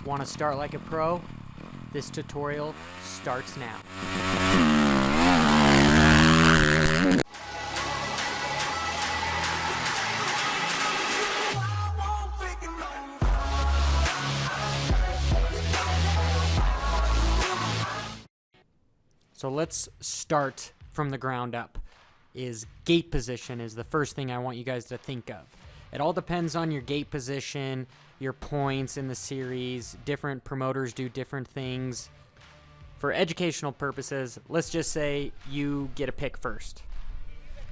Want to start like a pro? This tutorial starts now. So let's start from the ground up. Gate position is the first thing I want you guys to think of. It all depends on your gate position, your points in the series. Different promoters do different things. For educational purposes, let's just say you get a pick first.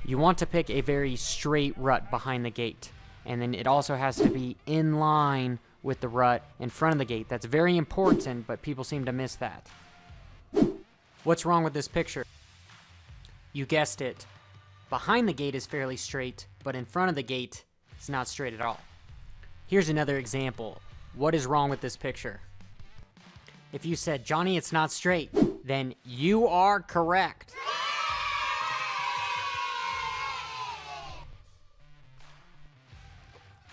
You want to pick a very straight rut behind the gate, and then it also has to be in line with the rut in front of the gate. That's very important, but people seem to miss that. What's wrong with this picture? You guessed it. Behind the gate is fairly straight, but in front of the gate, it's not straight at all. Here's another example. What is wrong with this picture? If you said, Johnny, it's not straight, then you are correct.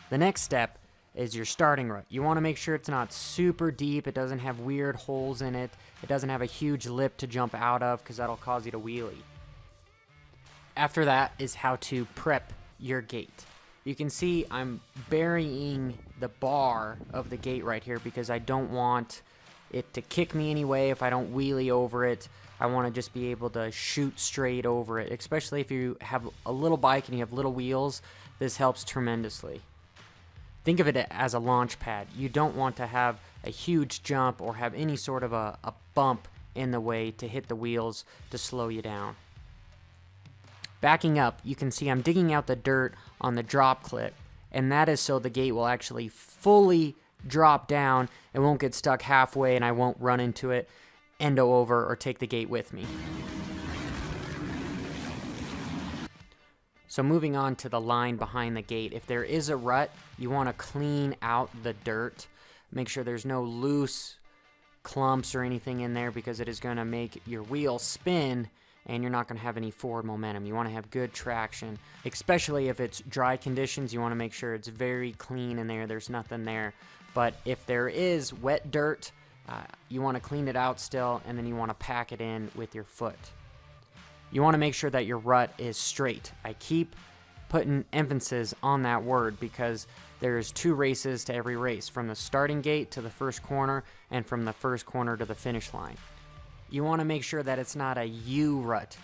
The next step is your starting rut. You want to make sure it's not super deep, it doesn't have weird holes in it, it doesn't have a huge lip to jump out of because that'll cause you to wheelie. After that is how to prep your gate. You can see I'm burying the bar of the gate right here because I don't want it to kick me anyway if I don't wheelie over it. I want to just be able to shoot straight over it, especially if you have a little bike and you have little wheels. This helps tremendously. Think of it as a launch pad. You don't want to have a huge jump or have any sort of a bump in the way to hit the wheels to slow you down. Backing up, you can see I'm digging out the dirt on the drop clip, and that is so the gate will actually fully drop down. It won't get stuck halfway and I won't run into it, endo over, or take the gate with me. So moving on to the line behind the gate, if there is a rut, you want to clean out the dirt. Make sure there's no loose clumps or anything in there because it is going to make your wheel spin and you're not going to have any forward momentum. You want to have good traction, especially if it's dry conditions. You want to make sure it's very clean in there. There's nothing there. But if there is wet dirt, you want to clean it out still, and then you want to pack it in with your foot. You want to make sure that your rut is straight. I keep putting emphasis on that word because there's 2 races to every race, from the starting gate to the first corner and from the first corner to the finish line. You want to make sure that it's not a U rut.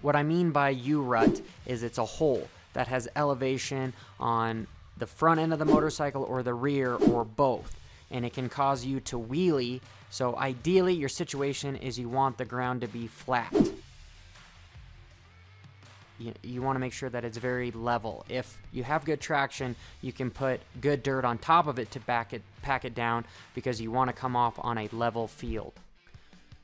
What I mean by U rut is it's a hole that has elevation on the front end of the motorcycle or the rear or both, and it can cause you to wheelie. So ideally your situation is you want the ground to be flat. You want to make sure that it's very level. If you have good traction, you can put good dirt on top of it to pack it down because you want to come off on a level field.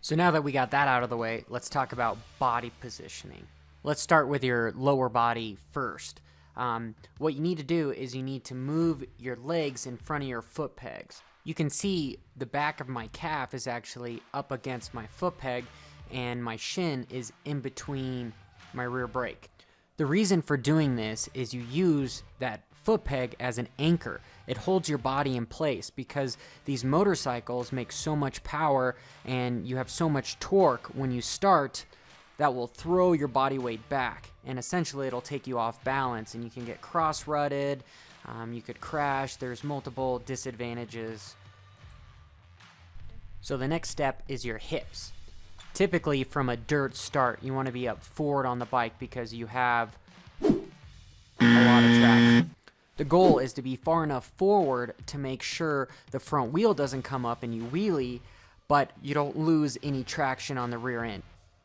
So now that we got that out of the way, let's talk about body positioning. Let's start with your lower body first. What you need to do is you need to move your legs in front of your foot pegs. You can see the back of my calf is actually up against my foot peg and my shin is in between my rear brake. The reason for doing this is you use that foot peg as an anchor. It holds your body in place because these motorcycles make so much power and you have so much torque when you start that will throw your body weight back, and essentially it'll take you off balance and you can get cross-rutted, you could crash. There's multiple disadvantages. So the next step is your hips. Typically from a dirt start, you want to be up forward on the bike because you have a lot of traction. The goal is to be far enough forward to make sure the front wheel doesn't come up and you wheelie, but you don't lose any traction on the rear end.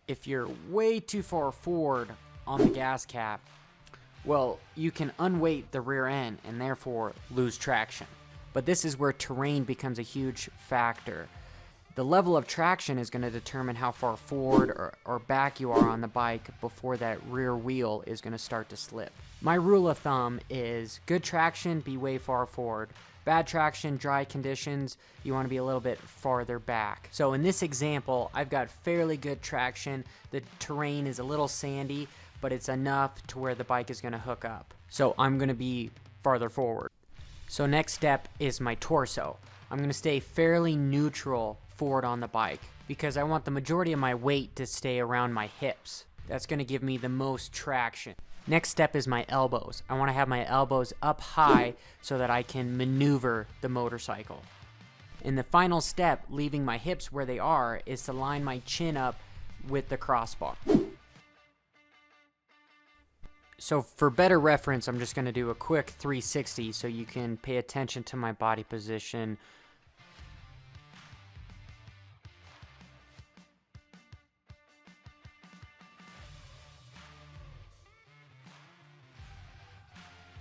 If you're way too far forward on the gas cap, well, you can unweight the rear end and therefore lose traction. But this is where terrain becomes a huge factor. The level of traction is going to determine how far forward or back you are on the bike before that rear wheel is going to start to slip. My rule of thumb is good traction, be way far forward. Bad traction, dry conditions, you want to be a little bit farther back. So in this example, I've got fairly good traction. The terrain is a little sandy, but it's enough to where the bike is going to hook up. So I'm going to be farther forward. So next step is my torso. I'm going to stay fairly neutral forward on the bike because I want the majority of my weight to stay around my hips. That's going to give me the most traction. Next step is my elbows. I want to have my elbows up high so that I can maneuver the motorcycle. And the final step, leaving my hips where they are, is to line my chin up with the crossbar. So for better reference, I'm just going to do a quick 360 so you can pay attention to my body position.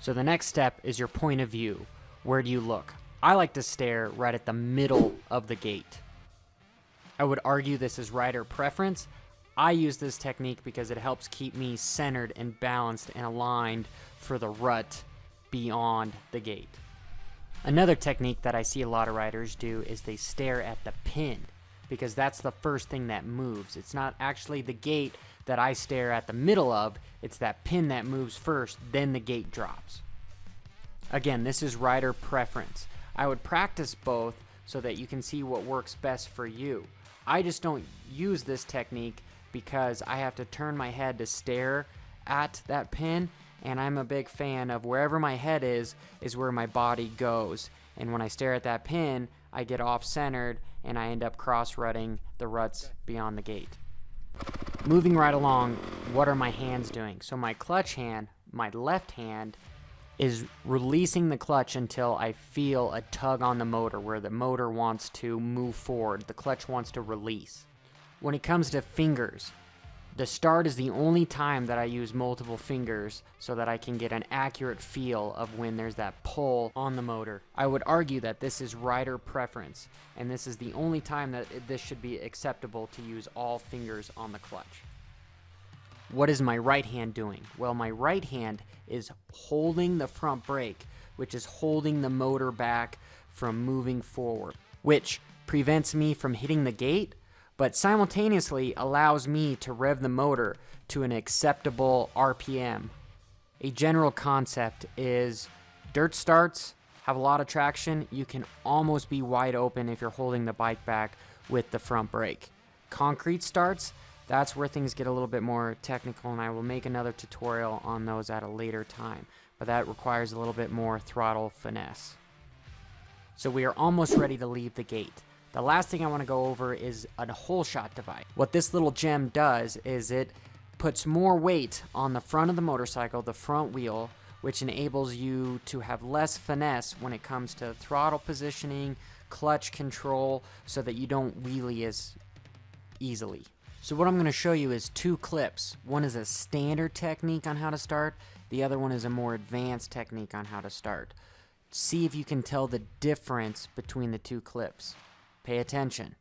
So the next step is your point of view. Where do you look? I like to stare right at the middle of the gate. I would argue this is rider preference. I use this technique because it helps keep me centered and balanced and aligned for the rut beyond the gate. Another technique that I see a lot of riders do is they stare at the pin because that's the first thing that moves. It's not actually the gate that I stare at the middle of, it's that pin that moves first, then the gate drops. Again, this is rider preference. I would practice both so that you can see what works best for you. I just don't use this technique because I have to turn my head to stare at that pin, and I'm a big fan of wherever my head is where my body goes. And when I stare at that pin, I get off-centered and I end up cross-rutting the ruts beyond the gate. Moving right along, what are my hands doing? So my clutch hand, my left hand, is releasing the clutch until I feel a tug on the motor where the motor wants to move forward, the clutch wants to release. When it comes to fingers, the start is the only time that I use multiple fingers so that I can get an accurate feel of when there's that pull on the motor. I would argue that this is rider preference, and this is the only time that this should be acceptable to use all fingers on the clutch. What is my right hand doing? Well, my right hand is holding the front brake, which is holding the motor back from moving forward, which prevents me from hitting the gate, but simultaneously allows me to rev the motor to an acceptable RPM. A general concept is dirt starts have a lot of traction. You can almost be wide open if you're holding the bike back with the front brake. Concrete starts, that's where things get a little bit more technical, and I will make another tutorial on those at a later time, but that requires a little bit more throttle finesse. So we are almost ready to leave the gate. The last thing I want to go over is a Holeshot device. What this little gem does is it puts more weight on the front of the motorcycle, the front wheel, which enables you to have less finesse when it comes to throttle positioning, clutch control, so that you don't wheelie as easily. So what I'm going to show you is two clips. One is a standard technique on how to start. The other one is a more advanced technique on how to start. See if you can tell the difference between the two clips. Pay attention.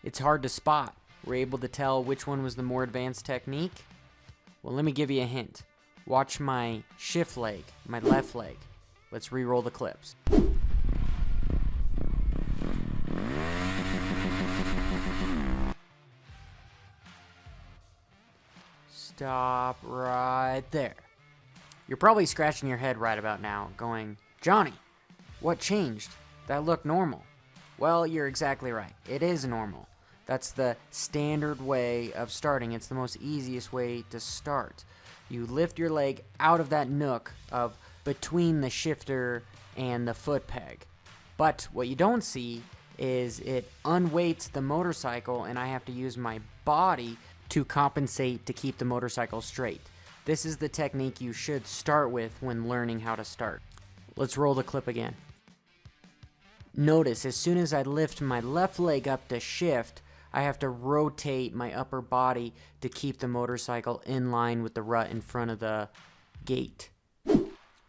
It's hard to spot. We're able to tell which one was the more advanced technique. Well, let me give you a hint. Watch my shift leg, my left leg. Let's re-roll the clips. Stop right there. You're probably scratching your head right about now, going, Johnny, what changed? That looked normal. Well, you're exactly right. It is normal. That's the standard way of starting. It's the most easiest way to start. You lift your leg out of that nook of between the shifter and the foot peg. But what you don't see is it unweights the motorcycle, and I have to use my body to compensate to keep the motorcycle straight. This is the technique you should start with when learning how to start. Let's roll the clip again. Notice as soon as I lift my left leg up to shift, I have to rotate my upper body to keep the motorcycle in line with the rut in front of the gate.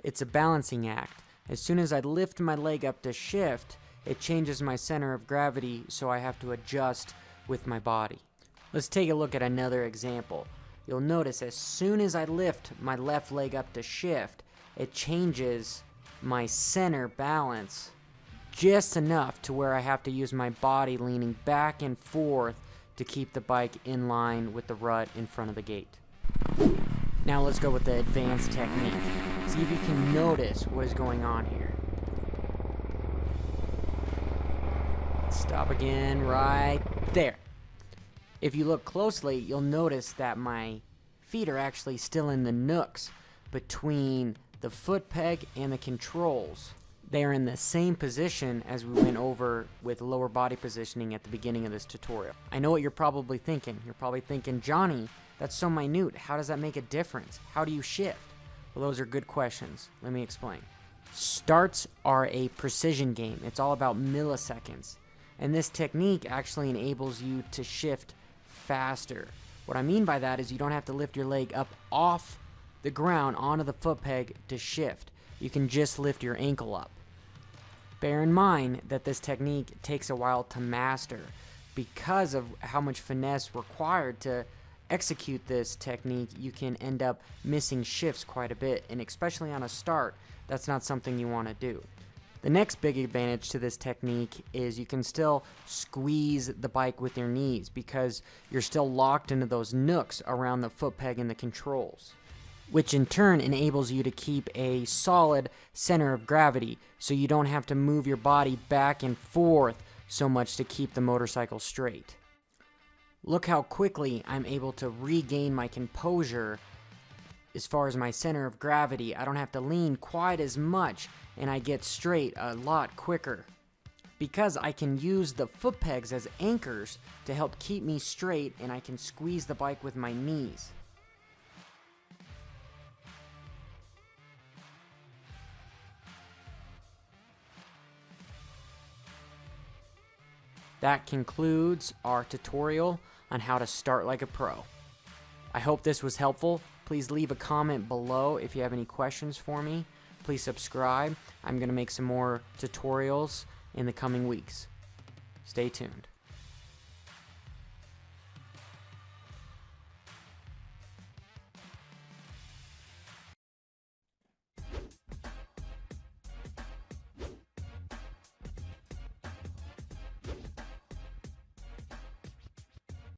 It's a balancing act. As soon as I lift my leg up to shift, it changes my center of gravity, so I have to adjust with my body. Let's take a look at another example. You'll notice as soon as I lift my left leg up to shift, it changes my center balance just enough to where I have to use my body leaning back and forth to keep the bike in line with the rut in front of the gate. Now let's go with the advanced technique. See if you can notice what is going on here. Stop again right there. If you look closely, you'll notice that my feet are actually still in the nooks between the foot peg and the controls. They are in the same position as we went over with lower body positioning at the beginning of this tutorial. I know what you're probably thinking. You're probably thinking, Johnny, that's so minute. How does that make a difference? How do you shift? Well, those are good questions. Let me explain. Starts are a precision game. It's all about milliseconds. And this technique actually enables you to shift faster. What I mean by that is you don't have to lift your leg up off the ground onto the foot peg to shift. You can just lift your ankle up. Bear in mind that this technique takes a while to master because of how much finesse required to execute this technique. You can end up missing shifts quite a bit, and especially on a start, that's not something you want to do. The next big advantage to this technique is you can still squeeze the bike with your knees because you're still locked into those nooks around the foot peg and the controls, which in turn enables you to keep a solid center of gravity so you don't have to move your body back and forth so much to keep the motorcycle straight. Look how quickly I'm able to regain my composure as far as my center of gravity. I don't have to lean quite as much and I get straight a lot quicker because I can use the foot pegs as anchors to help keep me straight, and I can squeeze the bike with my knees. That concludes our tutorial on how to start like a pro. I hope this was helpful. Please leave a comment below if you have any questions for me. Please subscribe. I'm going to make some more tutorials in the coming weeks. Stay tuned.